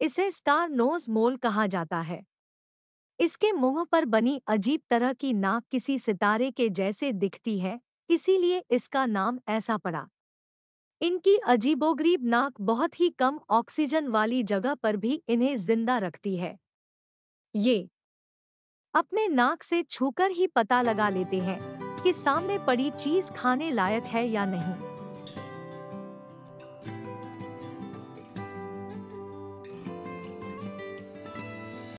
इसे star knows मोल कहा जाता है। इसके मुंह पर बनी अजीब तरह की नाक किसी सितारे के जैसे दिखती है, इसीलिए इसका नाम ऐसा पड़ा। इनकी अजीबोगरीब नाक बहुत ही कम ऑक्सीजन वाली जगह पर भी इन्हें जिंदा रखती है। ये अपने नाक से छूकर ही पता लगा लेते हैं कि सामने पड़ी चीज खाने लायक है या नहीं।